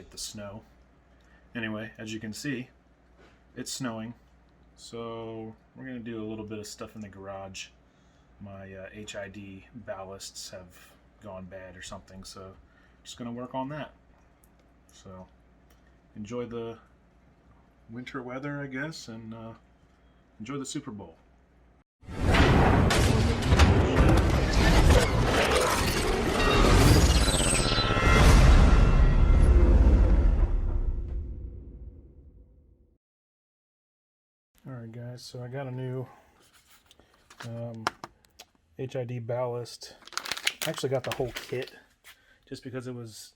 get the snow. Anyway, as you can see, it's snowing, so we're going to do a little bit of stuff in the garage. My HID ballasts have gone bad or something, so just going to work on that. So enjoy the winter weather, I guess, and enjoy the Super Bowl. Alright guys, so I got a new HID ballast. I actually got the whole kit just because it was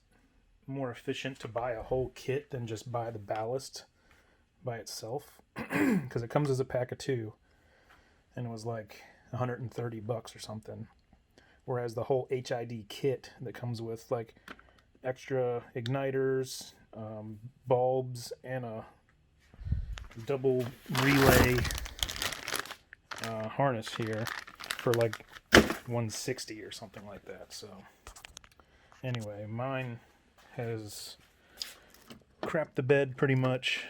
more efficient to buy a whole kit than just buy the ballast by itself, because it comes as a pack of 2 and it was like $130 or something, whereas the whole HID kit that comes with like extra igniters, bulbs, and a double relay harness here for like $160 or something like that. So anyway, mine has crapped the bed pretty much.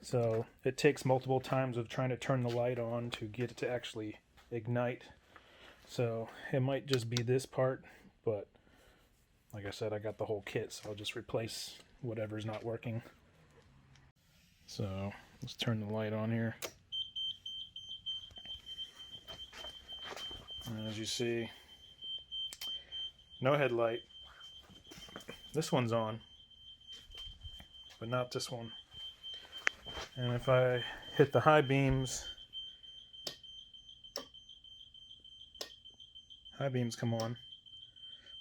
So it takes multiple times of trying to turn the light on to get it to actually ignite. So it might just be this part, but like I said, I got the whole kit, so I'll just replace whatever's not working. So let's turn the light on here. And as you see, no headlight. This one's on, but not this one. And if I hit the high beams come on.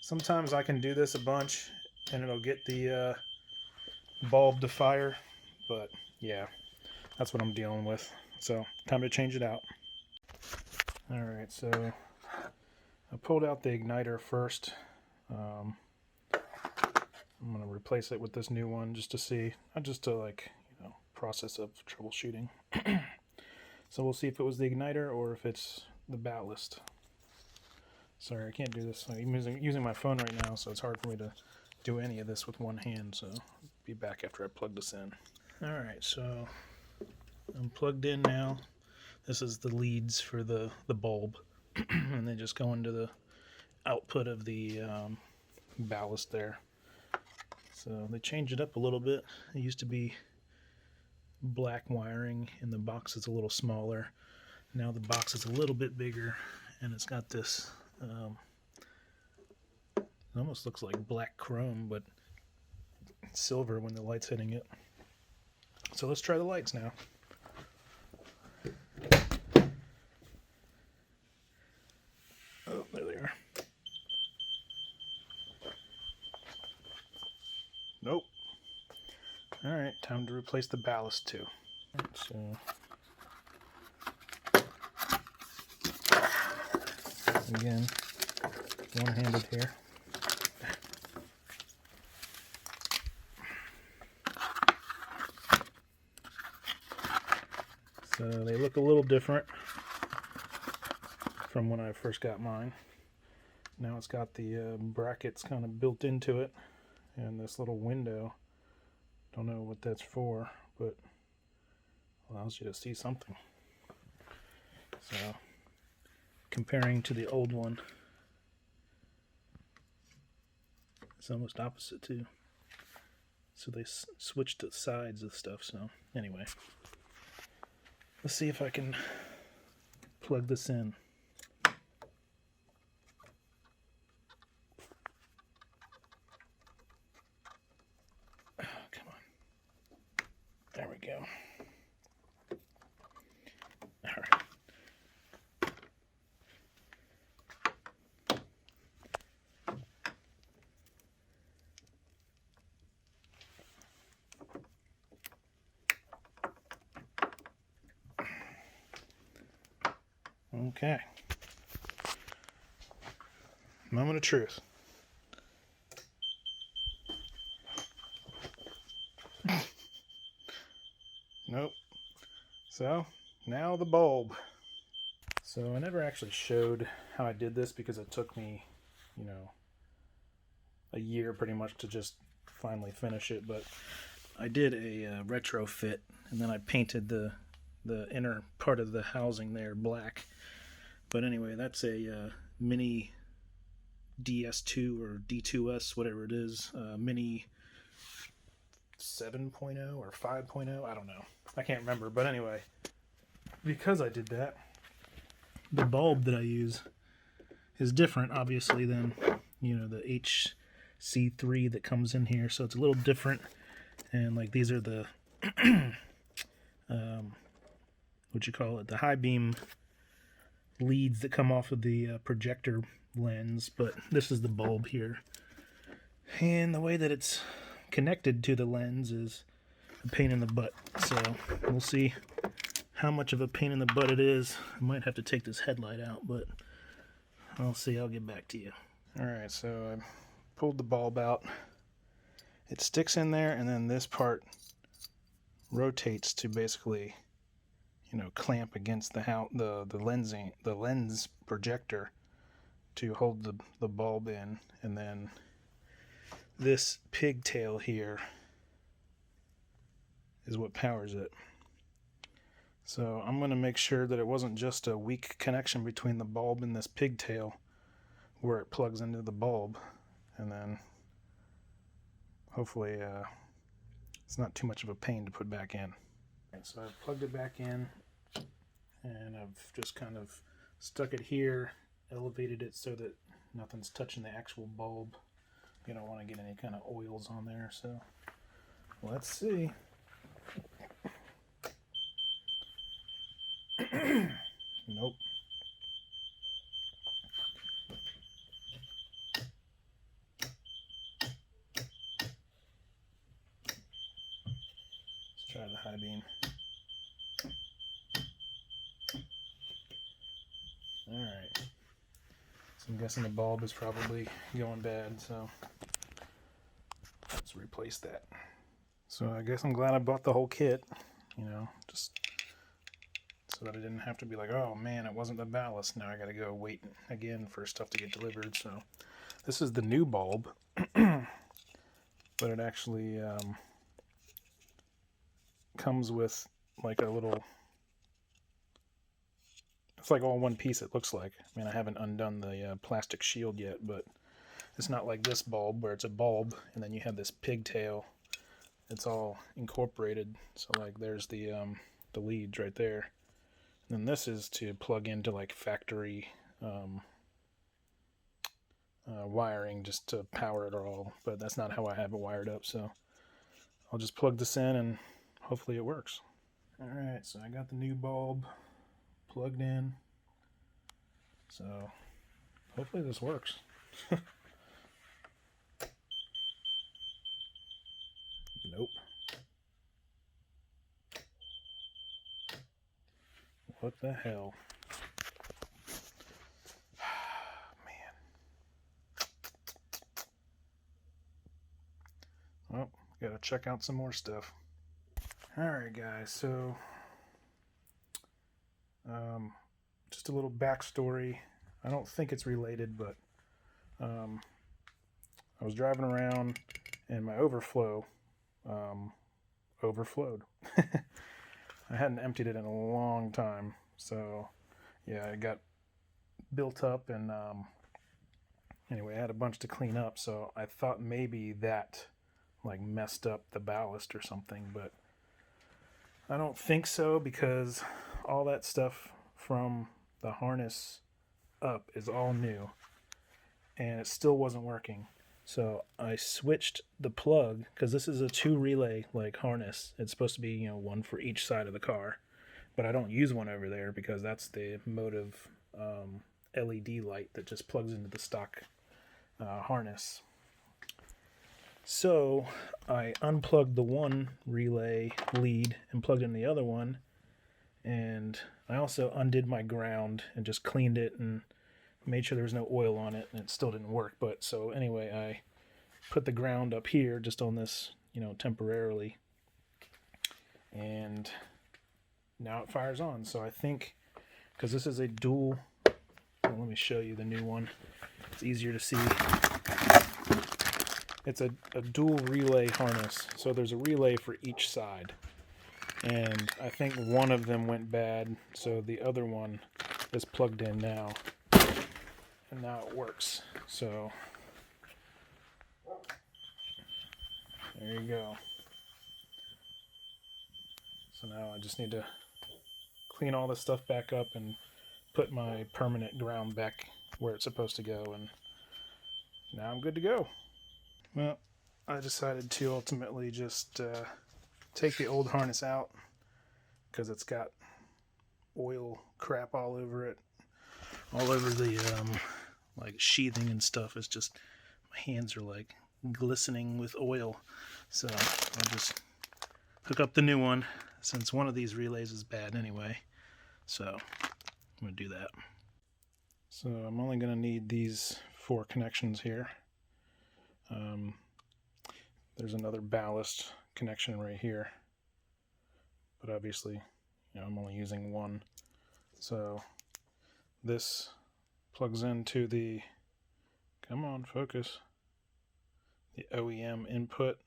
Sometimes I can do this a bunch and it'll get the bulb to fire, but yeah, that's what I'm dealing with. So time to change it out. Alright, so I pulled out the igniter first. I'm going to replace it with this new one just to see, not just to like, you know, process of troubleshooting. So we'll see if it was the igniter or if it's the ballast. Sorry, I can't do this. I'm using my phone right now, so it's hard for me to do any of this with one hand. So I'll be back after I plug this in. Alright, so I'm plugged in now. This is the leads for the bulb. And they just go into the output of the ballast there. So they changed it up a little bit. It used to be black wiring and the box is a little smaller. Now the box is a little bit bigger and it's got this, it almost looks like black chrome, but silver when the light's hitting it. So let's try the lights now. Oh, there they are. Nope. Alright, time to replace the ballast too. So again, one-handed here. So they look a little different from when I first got mine. Now it's got the brackets kind of built into it and this little window. Don't know what that's for, but allows you to see something. So comparing to the old one, it's almost opposite too. So they switched the sides of stuff. So anyway, let's see if I can plug this in. Come on. There we go. All right. Okay. Moment of truth. Nope. So, now the bulb. So I never actually showed how I did this because it took me, you know, a year pretty much to just finally finish it. But I did a retrofit, and then I painted the inner part of the housing there black. But anyway, that's a mini DS2 or D2S, whatever it is, mini 7.0 or 5.0, I don't know. I can't remember. But anyway, because I did that, the bulb that I use is different, obviously, than, you know, the HC3 that comes in here. So it's a little different. And like these are the, what you call it, the high beam leads that come off of the projector lens. But this is the bulb here. And the way that it's connected to the lens is a pain in the butt. So we'll see how much of a pain in the butt it is. I might have to take this headlight out, but I'll see. I'll get back to you. Alright, so I pulled the bulb out. It sticks in there, and then this part rotates to basically, you know, clamp against the lens projector to hold the bulb in. And then this pigtail here is what powers it. So I'm going to make sure that it wasn't just a weak connection between the bulb and this pigtail where it plugs into the bulb, and then hopefully it's not too much of a pain to put back in. Right, so I've plugged it back in, and I've just kind of stuck it here, elevated it so that nothing's touching the actual bulb. You don't want to get any kind of oils on there, so let's see. Nope. Let's try the high beam. Alright. So I'm guessing the bulb is probably going bad, so let's replace that. So I guess I'm glad I bought the whole kit, you know, just so that I didn't have to be like, oh man, it wasn't the ballast. Now I gotta go wait again for stuff to get delivered. So this is the new bulb, but it actually comes with like a little, it's like all one piece, it looks like. I mean, I haven't undone the plastic shield yet, but it's not like this bulb where it's a bulb and then you have this pigtail. It's all incorporated. So like there's the leads right there. And then this is to plug into like factory wiring just to power it all. But that's not how I have it wired up. So I'll just plug this in and hopefully it works. Alright, so I got the new bulb plugged in. So hopefully this works. Nope. What the hell? Man. Well, gotta check out some more stuff. Alright guys, so just a little backstory. I don't think it's related, but I was driving around and my overflow overflowed. I hadn't emptied it in a long time, so yeah, it got built up, and anyway, I had a bunch to clean up, so I thought maybe that like messed up the ballast or something, but I don't think so, because all that stuff from the harness up is all new, and it still wasn't working. So I switched the plug, because this is a 2 relay like harness. It's supposed to be, you know, one for each side of the car, but I don't use one over there because that's the Motive LED light that just plugs into the stock harness. So I unplugged the one relay lead and plugged in the other one, and I also undid my ground and just cleaned it and made sure there was no oil on it, and it still didn't work. But so anyway, I put the ground up here just on this, you know, temporarily, and now it fires on. So I think, because this is a dual, well, let me show you the new one, it's easier to see. it's a dual relay harness. So there's a relay for each side. And I think one of them went bad, so the other one is plugged in now. And now it works. So there you go. So now I just need to clean all this stuff back up and put my permanent ground back where it's supposed to go, and now I'm good to go. Well, I decided to ultimately just take the old harness out because it's got oil crap all over it, all over the like sheathing and stuff. It's just, my hands are like glistening with oil, so I'll just hook up the new one since one of these relays is bad anyway. So I'm going to do that. So I'm only going to need these 4 connections here. There's another ballast connection right here, but obviously, you know, I'm only using one. So this plugs into the, come on, focus, the OEM input.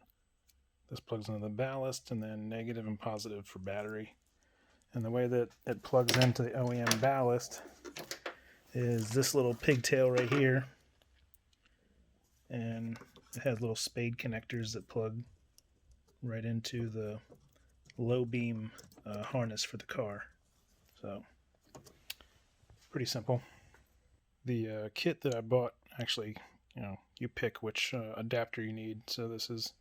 This plugs into the ballast, and then negative and positive for battery. And the way that it plugs into the OEM ballast is this little pigtail right here, and it has little spade connectors that plug right into the low beam harness for the car. So pretty simple. The kit that I bought, actually, you know, you pick which adapter you need. So this is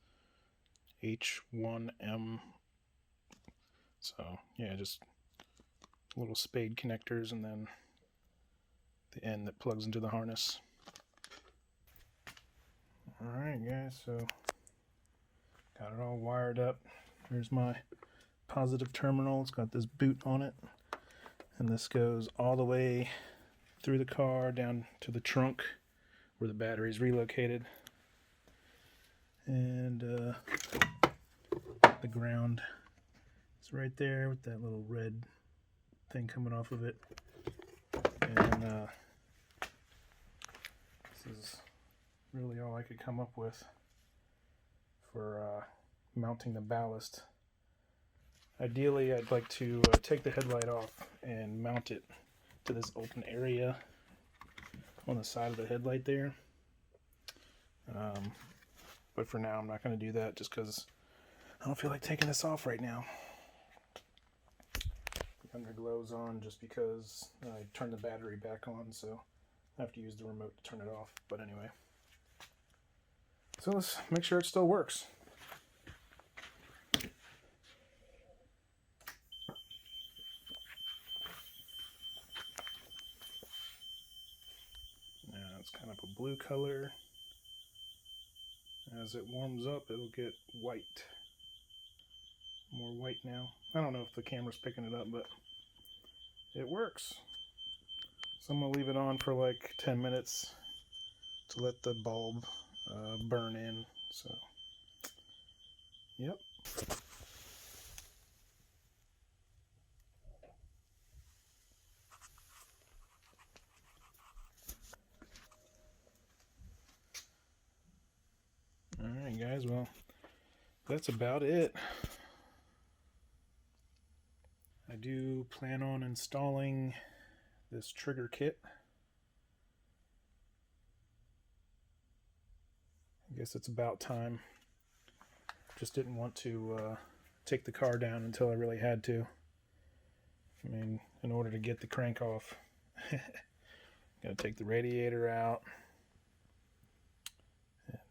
H1M. So yeah, just little spade connectors and then the end that plugs into the harness. Alright guys, so got it all wired up. Here's my positive terminal. It's got this boot on it, and this goes all the way through the car down to the trunk where the battery is relocated, and the ground is right there with that little red thing coming off of it. And this is really all I could come up with for mounting the ballast. Ideally, I'd like to take the headlight off and mount it to this open area on the side of the headlight there. But for now, I'm not going to do that just because I don't feel like taking this off right now. The underglow's on just because I turned the battery back on, so I have to use the remote to turn it off. But anyway, so let's make sure it still works. Now it's kind of a blue color. As it warms up, it'll get white. More white now. I don't know if the camera's picking it up, but it works. So I'm going to leave it on for like 10 minutes to let the bulb burn in. So, yep. Alright guys, well, that's about it. I do plan on installing this trigger kit. I guess it's about time. Just didn't want to take the car down until I really had to. I mean, in order to get the crank off, gotta take the radiator out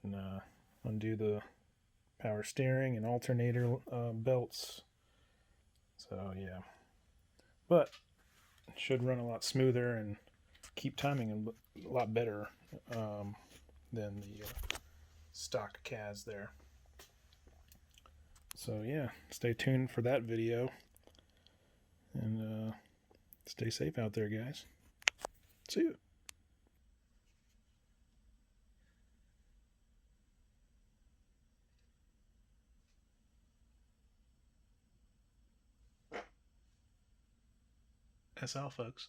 and undo the power steering and alternator belts. So yeah, but it should run a lot smoother and keep timing a lot better than the stock CAS there. So yeah, stay tuned for that video, and stay safe out there, guys. See you. That's all, folks.